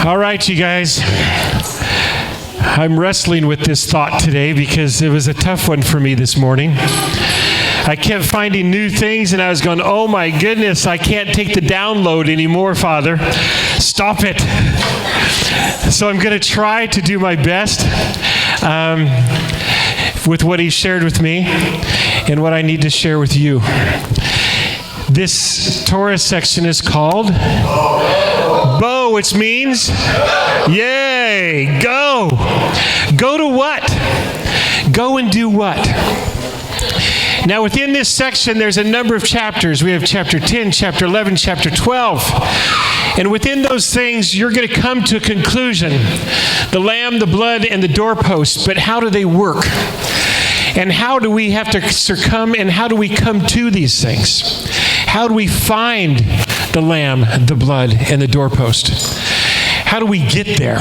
All right, you guys. I'm wrestling with this thought today because it was a tough one for me this morning. I kept finding new things and I was going, oh my goodness, I can't take the download anymore, Father. Stop it. So I'm going to try to do my best with what he shared with me and what I need to share with you. This Torah section is called Bo, which means yay, go. Go to what? Go and do what? Now within this section there's a number of chapters. We have chapter 10, chapter 11, chapter 12. And within those things you're going to come to a conclusion. The lamb, the blood, and the doorposts. But how do they work? And how do we have to succumb and how do we come to these things? How do we find the lamb, the blood, and the doorpost? How do we get there?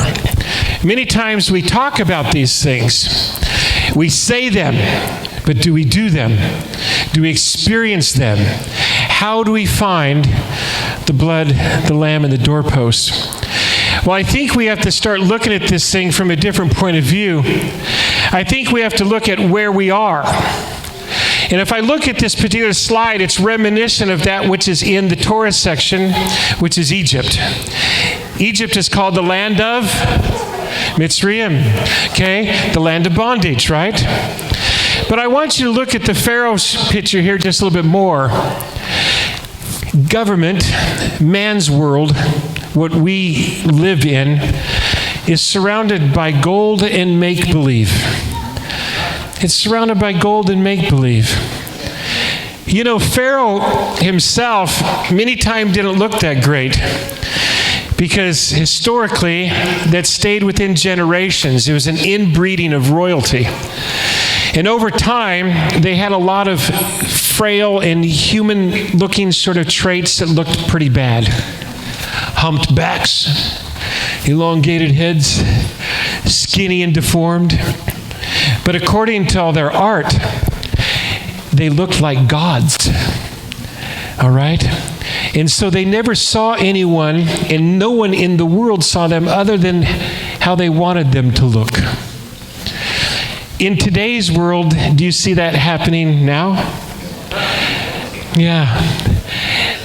Many times we talk about these things. We say them, but do we do them? Do we experience them? How do we find the blood, the lamb, and the doorpost? Well, I think we have to start looking at this thing from a different point of view. I think we have to look at where we are. And if I look at this particular slide, it's reminiscent of that which is in the Torah section, which is Egypt. Egypt is called the land of Mitzrayim, okay? The land of bondage, right? But I want you to look at the Pharaoh's picture here just a little bit more. Government, man's world, what we live in, is surrounded by gold and make-believe. It's surrounded by gold and make-believe. You know, Pharaoh himself many times didn't look that great because historically that stayed within generations. It was an inbreeding of royalty. And over time, they had a lot of frail and human-looking sort of traits that looked pretty bad. Humped backs, elongated heads, skinny and deformed. But according to all their art, they looked like gods. All right? And so they never saw anyone, and no one in the world saw them other than how they wanted them to look. In today's world, do you see that happening now? Yeah.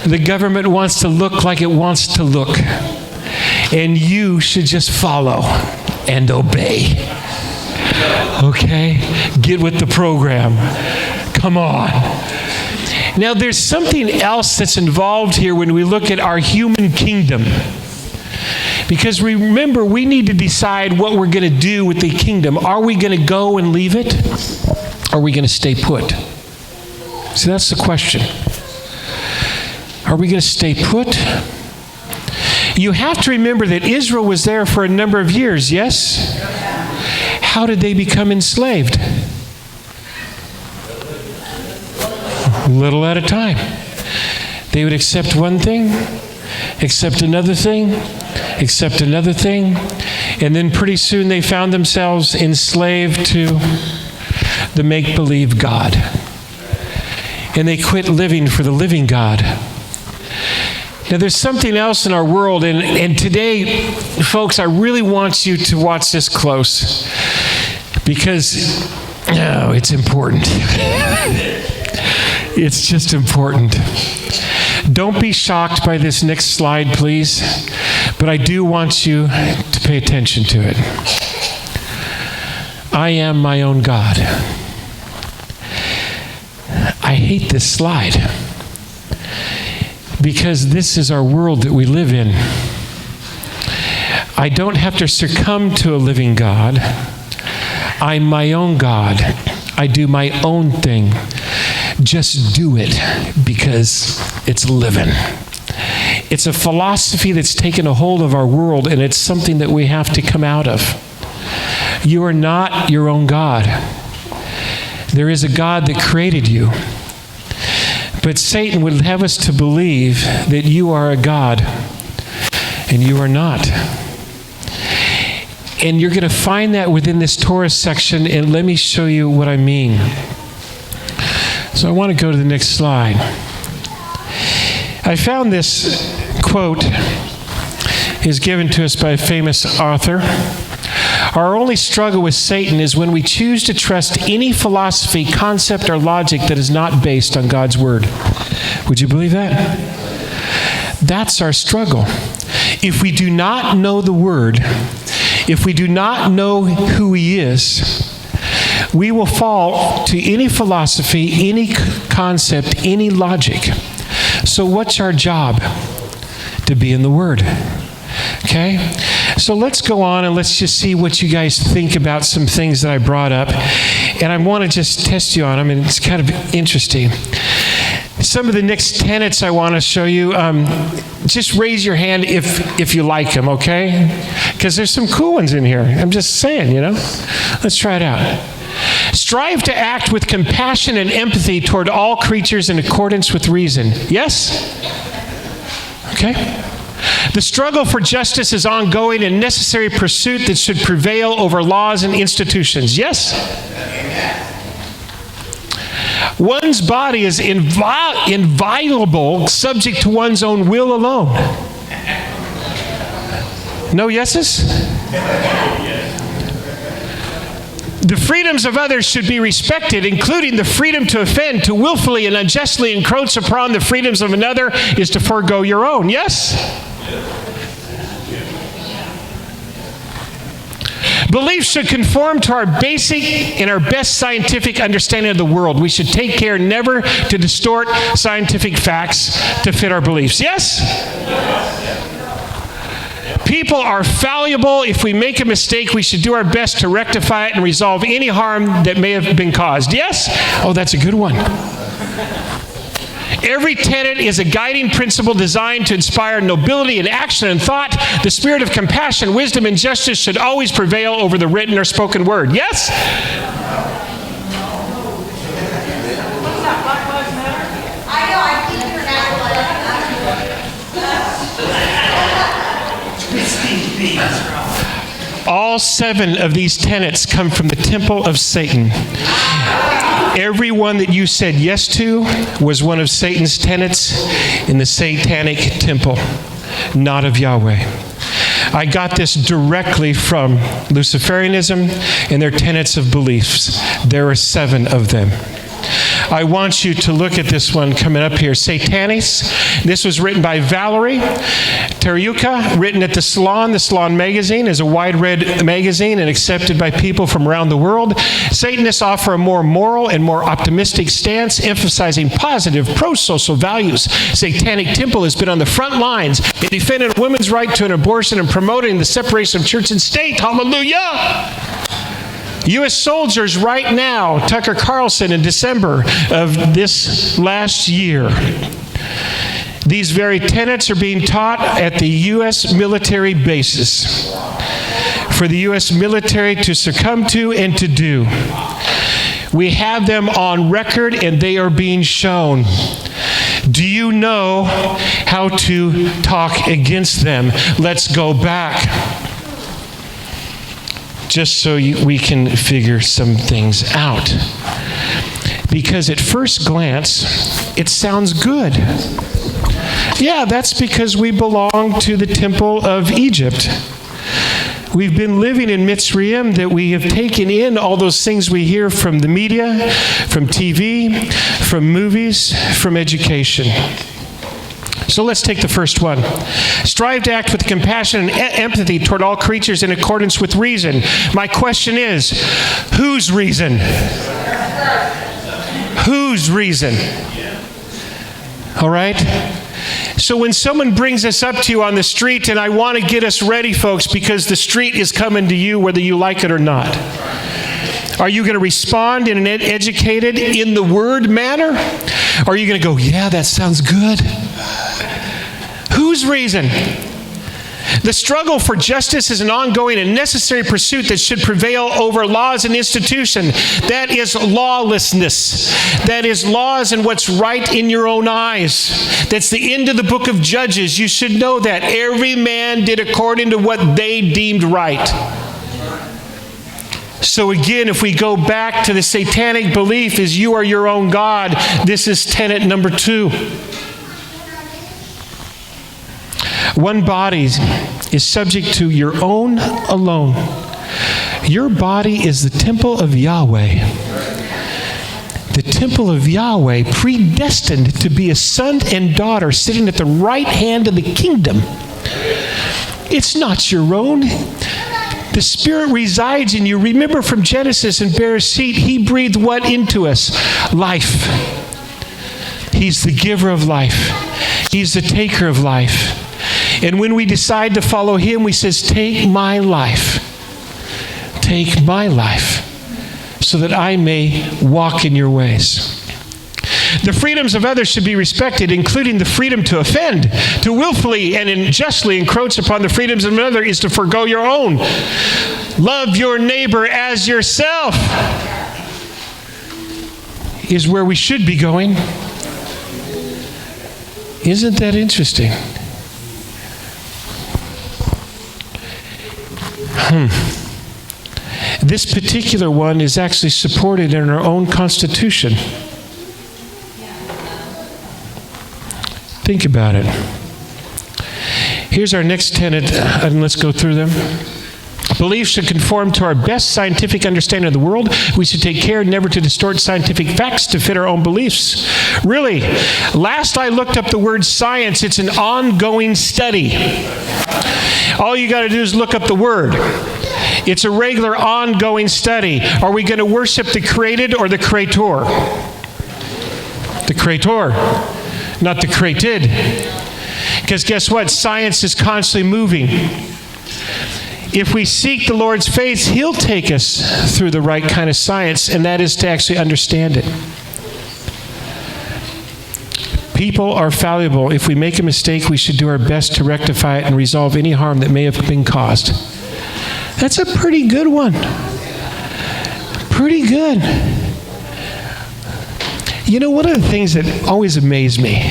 The government wants to look like it wants to look. And you should just follow and obey. Okay? Get with the program. Come on. Now, there's something else that's involved here when we look at our human kingdom. Because remember, we need to decide what we're going to do with the kingdom. Are we going to go and leave it? Or are we going to stay put? So that's the question. Are we going to stay put? You have to remember that Israel was there for a number of years, yes? How did they become enslaved? Little at a time. They would accept one thing, accept another thing, accept another thing, and then pretty soon they found themselves enslaved to the make-believe God. And they quit living for the living God. Now, there's something else in our world, and today, folks, I really want you to watch this close because, it's important. It's just important. Don't be shocked by this next slide, please, but I do want you to pay attention to it. I am my own God. I hate this slide because this is our world that we live in. I don't have to succumb to a living God. I'm my own God. I do my own thing. Just do it because it's living. It's a philosophy that's taken a hold of our world, and it's something that we have to come out of. You are not your own God. There is a God that created you. But Satan would have us to believe that you are a God, and you are not. And you're going to find that within this Torah section, and let me show you what I mean. So I want to go to the next slide. I found this quote is given to us by a famous author. Our only struggle with Satan is when we choose to trust any philosophy, concept, or logic that is not based on God's Word. Would you believe that? That's our struggle. If we do not know the Word, if we do not know who He is, we will fall to any philosophy, any concept, any logic. So what's our job? To be in the Word. Okay? So let's go on and let's just see what you guys think about some things that I brought up. And I want to just test you on them, and it's kind of interesting. Some of the next tenets I want to show you, just raise your hand if you like them, okay? Because there's some cool ones in here. I'm just saying, Let's try it out. Strive to act with compassion and empathy toward all creatures in accordance with reason. Yes? Okay. The struggle for justice is ongoing and necessary pursuit that should prevail over laws and institutions. Yes? One's body is inviolable, subject to one's own will alone. No yeses? The freedoms of others should be respected, including the freedom to offend, to willfully and unjustly encroach upon the freedoms of another is to forego your own. Yes? Beliefs should conform to our basic and our best scientific understanding of the world. We should take care never to distort scientific facts to fit our beliefs. Yes? People are fallible. If we make a mistake, we should do our best to rectify it and resolve any harm that may have been caused. Yes? Oh, that's a good one. Every tenet is a guiding principle designed to inspire nobility in action and thought. The spirit of compassion, wisdom, and justice should always prevail over the written or spoken word. Yes? All 7 of these tenets come from the temple of Satan. Every one that you said yes to was one of Satan's tenets in the satanic temple, not of Yahweh. I got this directly from Luciferianism and their tenets of beliefs. There are 7 of them. I want you to look at this one coming up here. Satanis. This was written by Valerie Tariuka, written at the Salon. The Salon magazine is a wide-read magazine and accepted by people from around the world. Satanists offer a more moral and more optimistic stance, emphasizing positive, pro-social values. Satanic Temple has been on the front lines in defending women's right to an abortion and promoting the separation of church and state. Hallelujah! U.S. soldiers right now, Tucker Carlson in December of this last year, these very tenets are being taught at the U.S. military bases for the U.S. military to succumb to and to do. We have them on record and they are being shown. Do you know how to talk against them? Let's go back. Just so we can figure some things out. Because at first glance, it sounds good. Yeah, that's because we belong to the temple of Egypt. We've been living in Mitzrayim, that we have taken in all those things we hear from the media, from TV, from movies, from education. So let's take the first one. Strive to act with compassion and empathy toward all creatures in accordance with reason. My question is, whose reason? Whose reason? All right? So when someone brings this up to you on the street, and I want to get us ready, folks, because the street is coming to you whether you like it or not. Are you going to respond in an educated, in the word manner? Or are you going to go, yeah, that sounds good? Whose reason? The struggle for justice is an ongoing and necessary pursuit that should prevail over laws and institutions. That is lawlessness. That is laws and what's right in your own eyes. That's the end of the book of Judges. You should know that. Every man did according to what they deemed right. So again, if we go back to the satanic belief is you are your own God, this is tenet number 2. One body is subject to your own alone. Your body is the temple of Yahweh. The temple of Yahweh, predestined to be a son and daughter sitting at the right hand of the kingdom. It's not your own. The Spirit resides in you. Remember from Genesis and Bereshit, He breathed what into us? Life. He's the giver of life. He's the taker of life. And when we decide to follow Him, we says, take my life. Take my life so that I may walk in your ways. The freedoms of others should be respected, including the freedom to offend. To willfully and unjustly encroach upon the freedoms of another is to forego your own. Love your neighbor as yourself is where we should be going. Isn't that interesting? This particular one is actually supported in our own Constitution. Think about it. Here's our next tenet, and let's go through them. Beliefs should conform to our best scientific understanding of the world. We should take care never to distort scientific facts to fit our own beliefs. Really, last I looked up the word science, it's an ongoing study. All you got to do is look up the word. It's a regular ongoing study. Are we going to worship the created or the creator? The creator, not the created. Because guess what? Science is constantly moving. If we seek the Lord's face, He'll take us through the right kind of science, and that is to actually understand it. People are fallible. If we make a mistake, we should do our best to rectify it and resolve any harm that may have been caused. That's a pretty good one. Pretty good. You know, one of the things that always amazed me,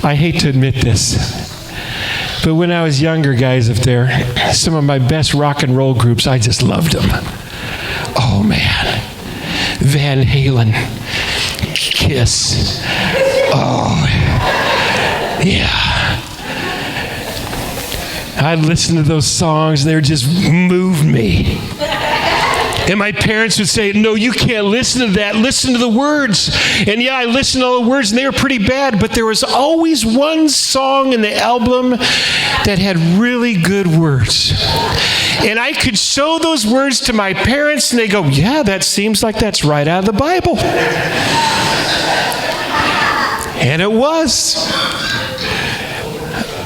I hate to admit this, but when I was younger, guys, up there, some of my best rock and roll groups, I just loved them. Oh, man. Van Halen. Kiss. Oh, yeah. I'd listen to those songs, and they just moved me. And my parents would say, no, you can't listen to that. Listen to the words. And yeah, I listened to all the words, and they were pretty bad. But there was always one song in the album that had really good words. And I could show those words to my parents, and they go, yeah, that seems like that's right out of the Bible. And it was.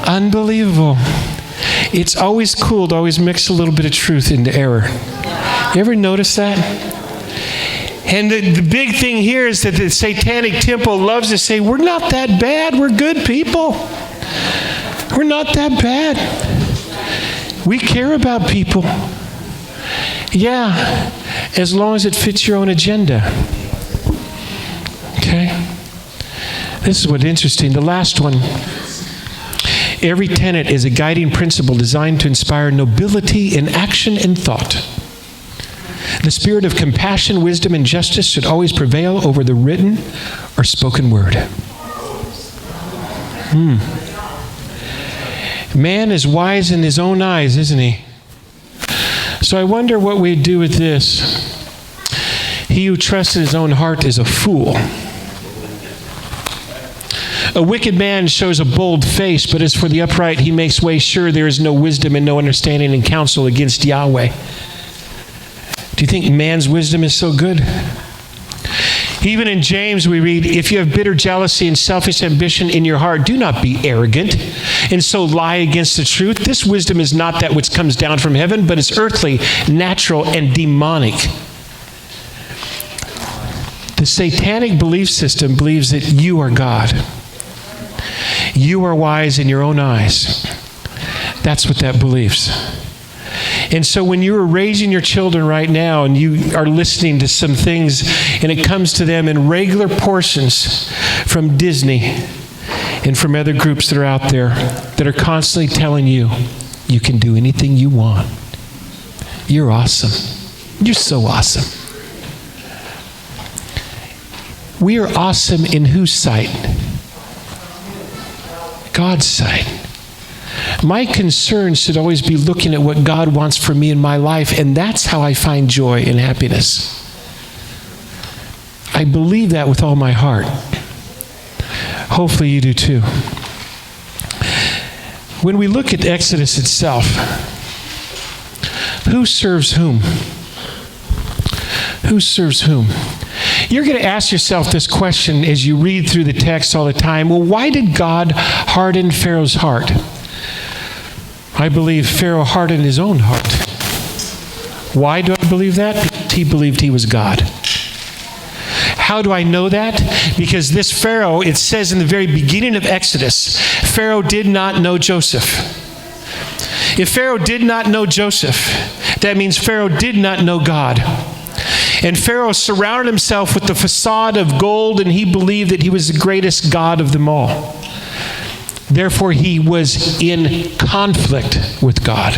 Unbelievable. It's always cool to always mix a little bit of truth into error. You ever notice that? And the big thing here is that the Satanic Temple loves to say, we're not that bad. We're good people. We're not that bad. We care about people. Yeah, as long as it fits your own agenda. Okay? This is what's interesting. The last one. Every tenet is a guiding principle designed to inspire nobility in action and thought. The spirit of compassion, wisdom, and justice should always prevail over the written or spoken word. Man is wise in his own eyes, isn't he? So I wonder what we'd do with this. He who trusts in his own heart is a fool. A wicked man shows a bold face, but as for the upright, he makes way sure there is no wisdom and no understanding and counsel against Yahweh. Do you think man's wisdom is so good? Even in James we read, if you have bitter jealousy and selfish ambition in your heart, do not be arrogant and so lie against the truth. This wisdom is not that which comes down from heaven, but is earthly, natural, and demonic. The satanic belief system believes that you are God. You are wise in your own eyes. That's what that believes. And so when you are raising your children right now and you are listening to some things and it comes to them in regular portions from Disney and from other groups that are out there that are constantly telling you, you can do anything you want. You're awesome. You're so awesome. We are awesome in whose sight? God's side. My concern should always be looking at what God wants for me in my life, and that's how I find joy and happiness. I believe that with all my heart. Hopefully you do too. When we look at Exodus itself, who serves whom? Who serves whom? You're going to ask yourself this question as you read through the text all the time. Well, why did God harden Pharaoh's heart? I believe Pharaoh hardened his own heart. Why do I believe that? Because he believed he was God. How do I know that? Because this Pharaoh, it says in the very beginning of Exodus, Pharaoh did not know Joseph. If Pharaoh did not know Joseph, that means Pharaoh did not know God. And Pharaoh surrounded himself with the facade of gold, and he believed that he was the greatest God of them all. Therefore, he was in conflict with God.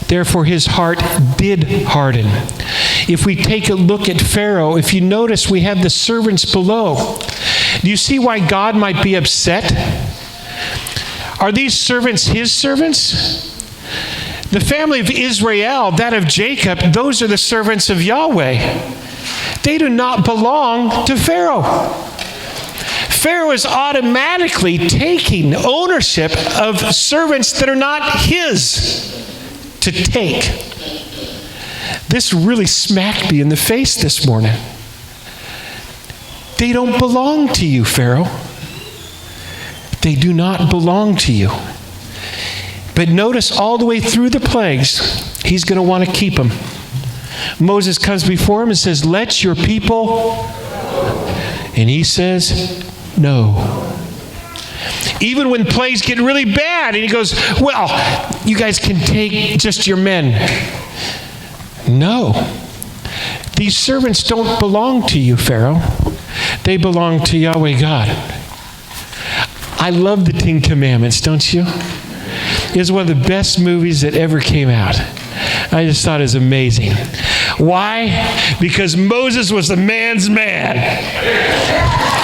Therefore, his heart did harden. If we take a look at Pharaoh, if you notice, we have the servants below. Do you see why God might be upset? Are these servants his servants? The family of Israel, that of Jacob, those are the servants of Yahweh. They do not belong to Pharaoh. Pharaoh is automatically taking ownership of servants that are not his to take. This really smacked me in the face this morning. They don't belong to you, Pharaoh. They do not belong to you. But notice all the way through the plagues, he's going to want to keep them. Moses comes before him and says, let your people, and he says, no. Even when plagues get really bad, and he goes, well, you guys can take just your men. No. These servants don't belong to you, Pharaoh. They belong to Yahweh God. I love the Ten Commandments, don't you? It's one of the best movies that ever came out. I just thought it was amazing. Why? Because Moses was a man's man.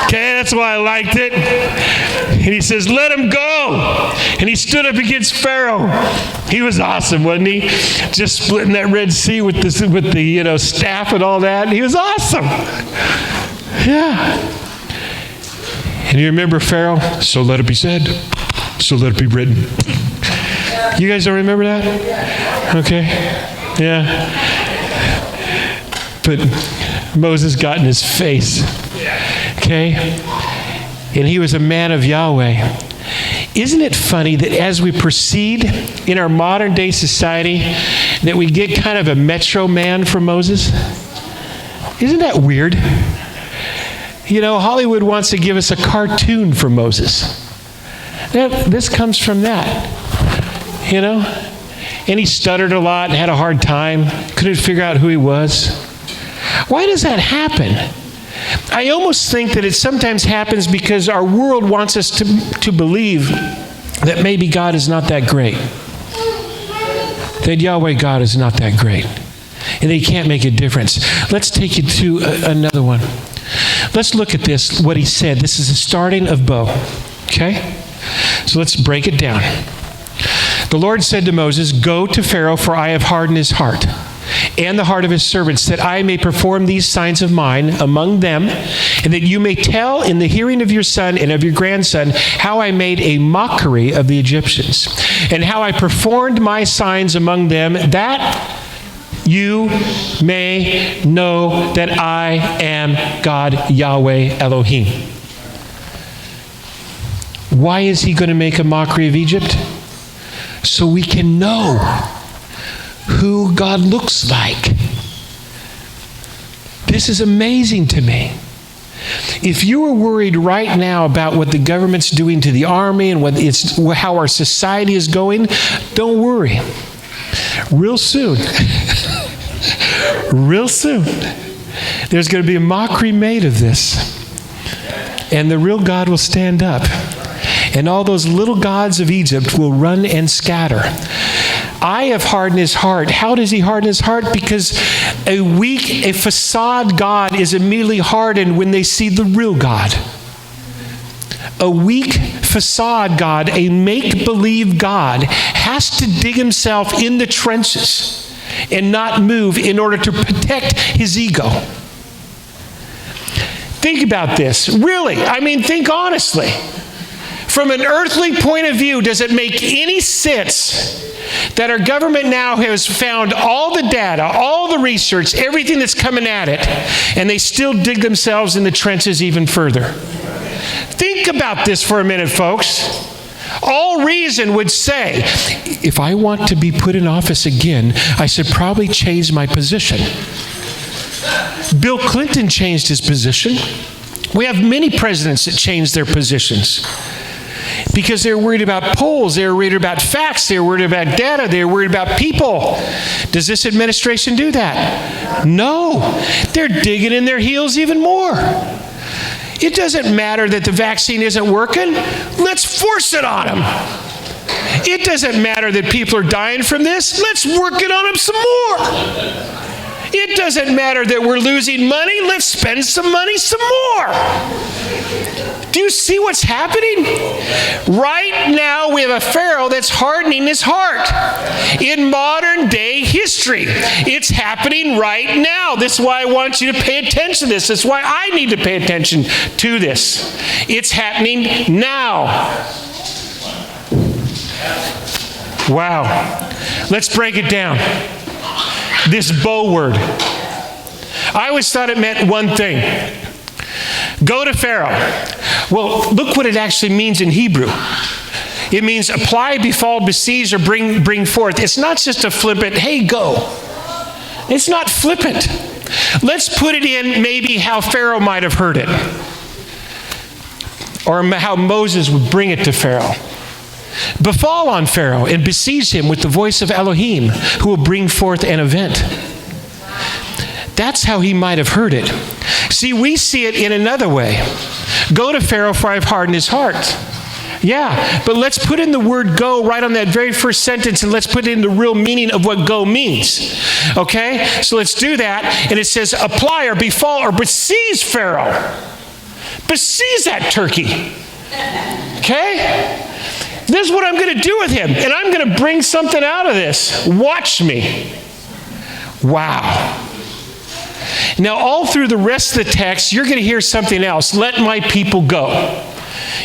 Okay, that's why I liked it. And he says, let him go. And he stood up against Pharaoh. He was awesome, wasn't he? Just splitting that Red Sea with the staff and all that. He was awesome. Yeah. And you remember Pharaoh? So let it be said. So let it be written. You guys don't remember that? Okay. Yeah. But Moses got in his face. Okay? And he was a man of Yahweh. Isn't it funny that as we proceed in our modern day society, that we get kind of a metro man from Moses? Isn't that weird? Hollywood wants to give us a cartoon for Moses. This comes from that. And he stuttered a lot and had a hard time, couldn't figure out who he was. Why does that happen? I almost think that it sometimes happens because our world wants us to believe that maybe God is not that great. That Yahweh God is not that great. And they can't make a difference. Let's take you to another one. Let's look at this, what he said. This is the starting of Bo. Okay? So let's break it down. The Lord said to Moses, go to Pharaoh, for I have hardened his heart and the heart of his servants, that I may perform these signs of mine among them, and that you may tell in the hearing of your son and of your grandson how I made a mockery of the Egyptians, and how I performed my signs among them, that you may know that I am God, Yahweh Elohim. Why is he going to make a mockery of Egypt? So we can know who God looks like. This is amazing to me. If you were worried right now about what the government's doing to the army and how our society is going, don't worry. Real soon, there's going to be a mockery made of this. And the real God will stand up. And all those little gods of Egypt will run and scatter. I have hardened his heart. How does he harden his heart? Because a facade God is immediately hardened when they see the real God. A weak facade God, a make-believe God, has to dig himself in the trenches and not move in order to protect his ego. Think about this. Really, think honestly. From an earthly point of view, does it make any sense that our government now has found all the data, all the research, everything that's coming at it, and they still dig themselves in the trenches even further? Think about this for a minute, folks. All reason would say, if I want to be put in office again, I should probably change my position. Bill Clinton changed his position. We have many presidents that changed their positions because they're worried about polls, they're worried about facts, they're worried about data, they're worried about people. Does this administration do that? No. They're digging in their heels even more. It doesn't matter that the vaccine isn't working. Let's force it on them. It doesn't matter that people are dying from this. Let's work it on them some more. It doesn't matter that we're losing money. Let's spend some money some more. Do you see what's happening? Right now, we have a Pharaoh that's hardening his heart. In modern day history, it's happening right now. This is why I want you to pay attention to this. This is why I need to pay attention to this. It's happening now. Wow. Let's break it down. This bow word. I always thought it meant one thing. Go to Pharaoh. Well, look what it actually means in Hebrew. It means apply, befall, besiege, or bring forth. It's not just a flippant, hey, go. It's not flippant. Let's put it in maybe how Pharaoh might have heard it. Or how Moses would bring it to Pharaoh. Befall on Pharaoh and besiege him with the voice of Elohim, who will bring forth an event. That's how he might have heard it. See, we see it in another way. Go to Pharaoh, for I've hardened his heart. Yeah, but let's put in the word go right on that very first sentence, and let's put in the real meaning of what go means. Okay? So let's do that. And it says apply or befall or besiege Pharaoh. Besiege that turkey. Okay? This is what I'm going to do with him, and I'm going to bring something out of this. Watch me. Wow. Now, all through the rest of the text, you're going to hear something else. Let my people go.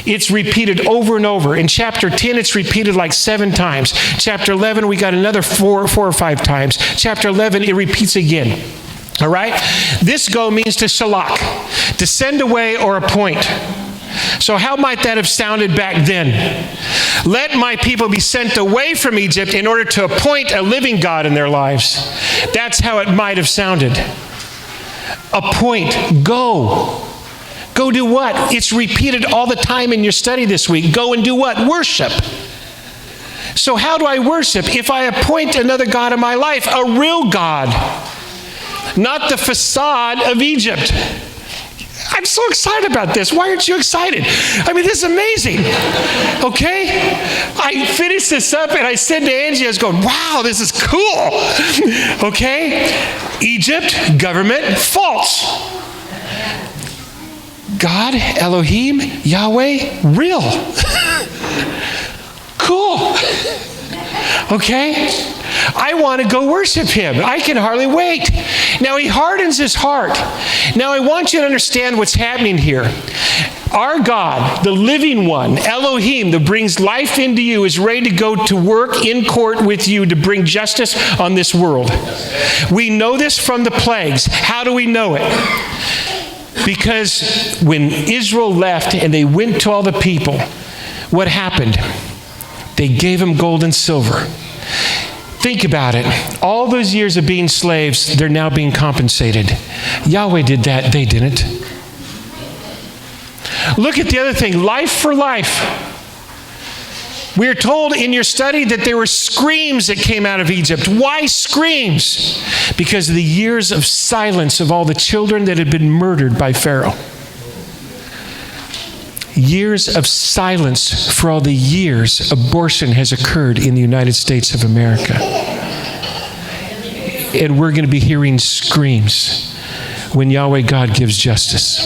It's repeated over and over. In chapter 10, it's repeated like 7 times. Chapter 11, we got another 4 or 5 times. Chapter 11, it repeats again. All right? This go means to shalak, to send away or appoint. So how might that have sounded back then? Let my people be sent away from Egypt in order to appoint a living God in their lives. That's how it might have sounded. Appoint, go. Go do what? It's repeated all the time in your study this week. Go and do what? Worship. So how do I worship? If I appoint another God in my life, a real God, not the facade of Egypt. I'm so excited about this. Why aren't you excited? This is amazing. Okay? I finished this up and I said to Angie, I was going, wow, this is cool. Okay? Egypt, government, false. God, Elohim, Yahweh, real. Cool. Okay? I want to go worship him. I can hardly wait. Now, he hardens his heart. Now, I want you to understand what's happening here. Our God, the living one, Elohim, that brings life into you, is ready to go to work in court with you to bring justice on this world. We know this from the plagues. How do we know it? Because when Israel left and they went to all the people, what happened? They gave them gold and silver. Think about it. All those years of being slaves, they're now being compensated. Yahweh did that. They didn't. Look at the other thing. Life for life. We are told in your study that there were screams that came out of Egypt. Why screams? Because of the years of silence of all the children that had been murdered by Pharaoh. Years of silence for all the years abortion has occurred in the United States of America. And we're going to be hearing screams when Yahweh God gives justice.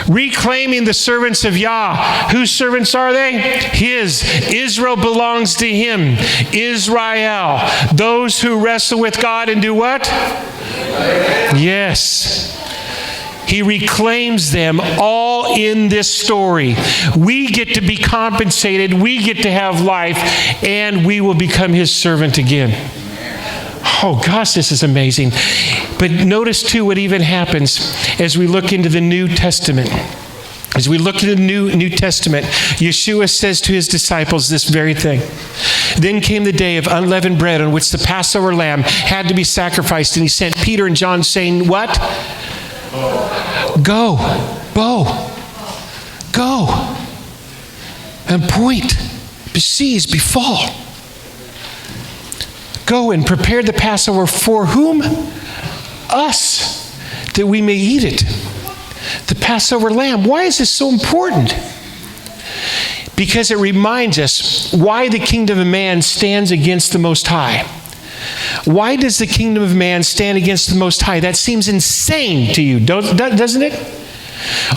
reclaiming the servants of Yah. Whose servants are they? His. Israel belongs to him. Israel. Those who wrestle with God and do what? Yes. He reclaims them all in this story. We get to be compensated. We get to have life, and we will become his servant again. Oh, gosh, this is amazing. But notice, too, what even happens as we look into the New Testament. As we look at the New Testament, Yeshua says to his disciples this very thing. Then came the day of unleavened bread on which the Passover lamb had to be sacrificed. And he sent Peter and John saying, what? Go, go, and point, seize, befall. Go and prepare the Passover for whom? Us, that we may eat it. The Passover lamb. Why is this so important? Because it reminds us why the kingdom of man stands against the Most High. Why does the kingdom of man stand against the Most High? That seems insane to you, doesn't it?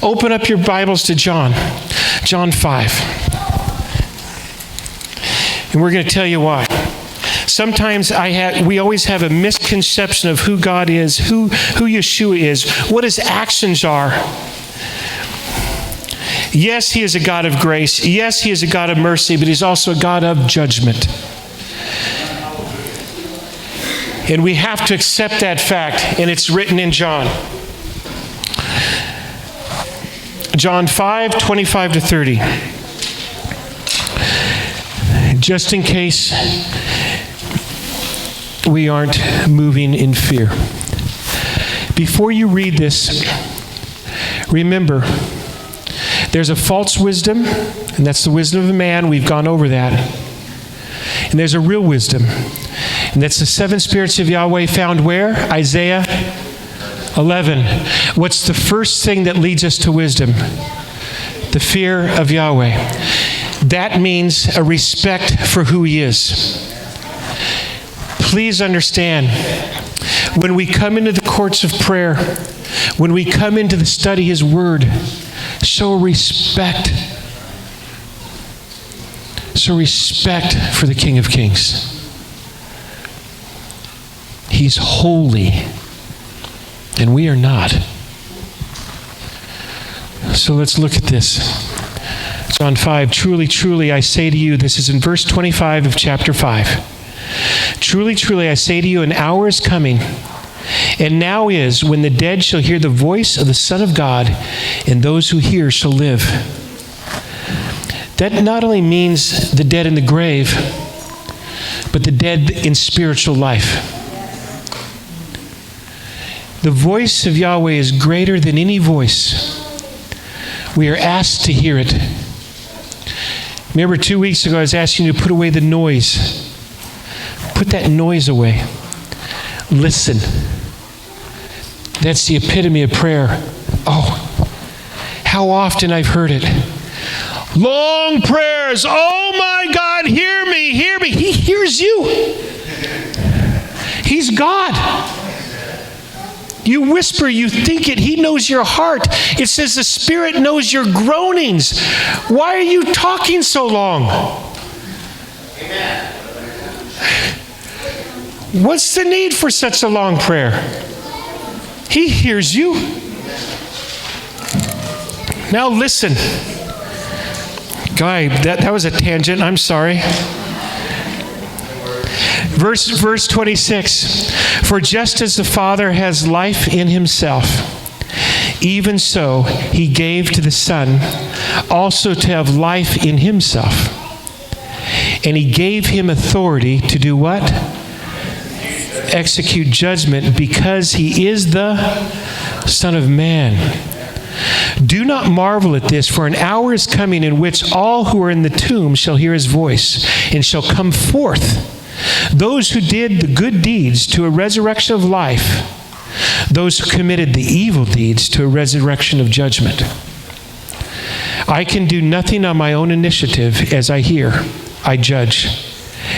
Open up your Bibles to John 5. And we're going to tell you why. Sometimes we always have a misconception of who God is, who Yeshua is, what his actions are. Yes, he is a God of grace. Yes, he is a God of mercy, but he's also a God of judgment. And we have to accept that fact, and it's written in John. John 5, 25 to 30. Just in case we aren't moving in fear. Before you read this, remember, there's a false wisdom, and that's the wisdom of man. We've gone over that. And there's a real wisdom. And that's the seven spirits of Yahweh found where? Isaiah 11. What's the first thing that leads us to wisdom? The fear of Yahweh. That means a respect for who he is. Please understand, when we come into the courts of prayer, when we come into the study of his word, show respect. Show respect for the King of Kings. He's holy, and we are not. So let's look at this. John 5, truly, truly, I say to you, this is in verse 25 of chapter 5. Truly, truly, I say to you, an hour is coming, and now is, when the dead shall hear the voice of the Son of God, and those who hear shall live. That not only means the dead in the grave, but the dead in spiritual life. The voice of Yahweh is greater than any voice. We are asked to hear it. Remember 2 weeks ago I was asking you to put away the noise. Put that noise away. Listen. That's the epitome of prayer. Oh, how often I've heard it. Long prayers. Oh my God, hear me, hear me. He hears you. He's God. You whisper, you think it. He knows your heart. It says the Spirit knows your groanings. Why are you talking so long? Amen. What's the need for such a long prayer? He hears you. Now listen. Guy, that was a tangent. I'm sorry. Verse 26. For just as the Father has life in himself, even so he gave to the Son also to have life in himself. And he gave him authority to do what? Execute judgment, because he is the Son of Man. Do not marvel at this, for an hour is coming in which all who are in the tomb shall hear his voice, and shall come forth. Those who did the good deeds to a resurrection of life, those who committed the evil deeds to a resurrection of judgment. I can do nothing on my own initiative. As I hear, I judge,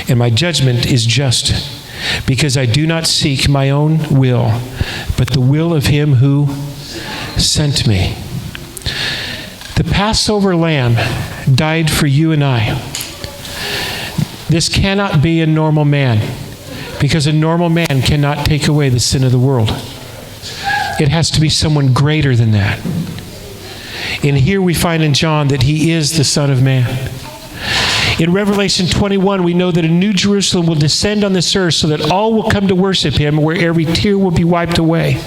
and my judgment is just, because I do not seek my own will, but the will of him who sent me. The Passover lamb died for you and I. This cannot be a normal man, because a normal man cannot take away the sin of the world. It has to be someone greater than that. And here we find in John that he is the Son of Man. In Revelation 21, we know that a new Jerusalem will descend on this earth so that all will come to worship him, where every tear will be wiped away.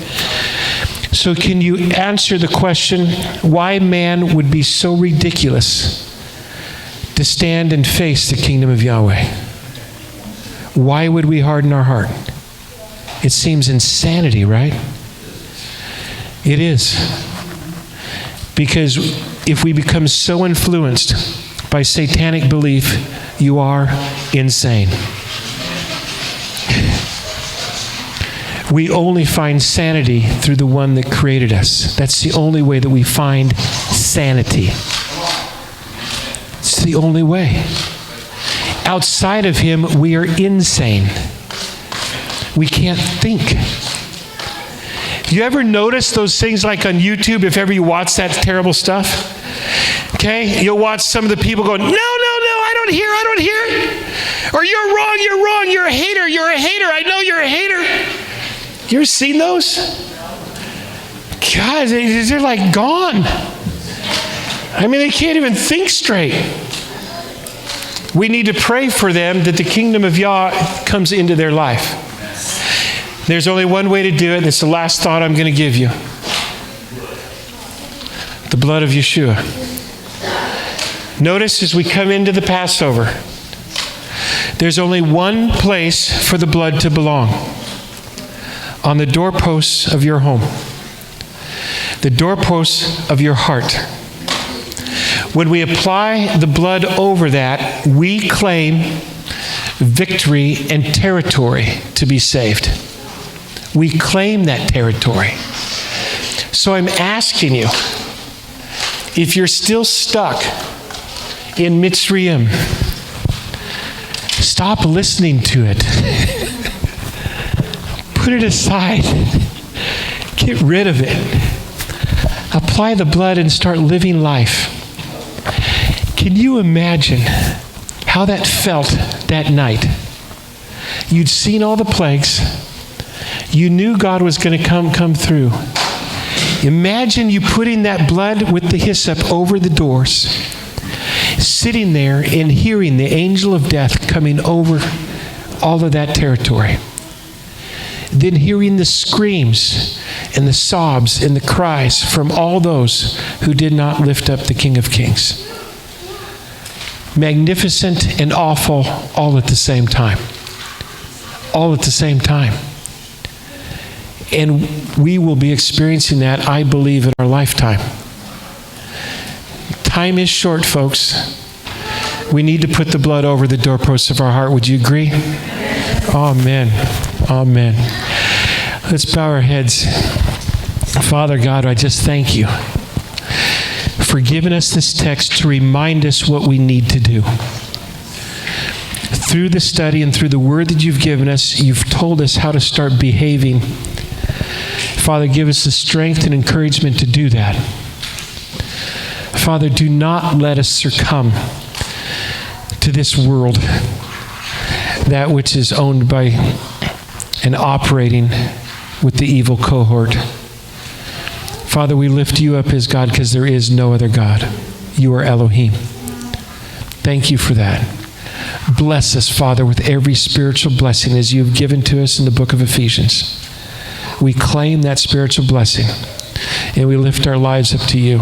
So can you answer the question why man would be so ridiculous to stand and face the kingdom of Yahweh? Why would we harden our heart? It seems insanity, right? It is. Because if we become so influenced by satanic belief, you are insane. We only find sanity through the one that created us. That's the only way that we find sanity. It's the only way. Outside of him, we are insane. We can't think. You ever notice those things like on YouTube, if ever you watch that terrible stuff? Okay? You'll watch some of the people going, no, I don't hear. Or you're wrong, you're a hater, I know you're a hater. You ever seen those? God, they're like gone. I mean, they can't even think straight. We need to pray for them that the kingdom of Yah comes into their life. There's only one way to do it, and it's the last thought I'm going to give you. The blood of Yeshua. Notice as we come into the Passover, there's only one place for the blood to belong. On the doorposts of your home. The doorposts of your heart. When we apply the blood over that, we claim victory and territory to be saved. We claim that territory. So I'm asking you, if you're still stuck in Mitzrayim, stop listening to it. Put it aside. Get rid of it. Apply the blood and start living life. Can you imagine how that felt that night? You'd seen all the plagues. You knew God was going to come through. Imagine you putting that blood with the hyssop over the doors, sitting there and hearing the angel of death coming over all of that territory. Then hearing the screams and the sobs and the cries from all those who did not lift up the King of Kings. Magnificent and awful all at the same time. All at the same time. And we will be experiencing that, I believe, in our lifetime. Time is short, folks. We need to put the blood over the doorposts of our heart. Would you agree? Amen. Amen. Let's bow our heads. Father God, I just thank you for giving us this text to remind us what we need to do. Through the study and through the word that you've given us, you've told us how to start behaving. Father, give us the strength and encouragement to do that. Father, do not let us succumb to this world, that which is owned by and operating with the evil cohort. Father, we lift you up as God because there is no other God. You are Elohim. Thank you for that. Bless us, Father, with every spiritual blessing as you have given to us in the book of Ephesians. We claim that spiritual blessing and we lift our lives up to you.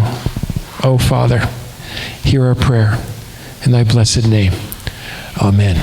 Oh, Father, hear our prayer in thy blessed name. Amen.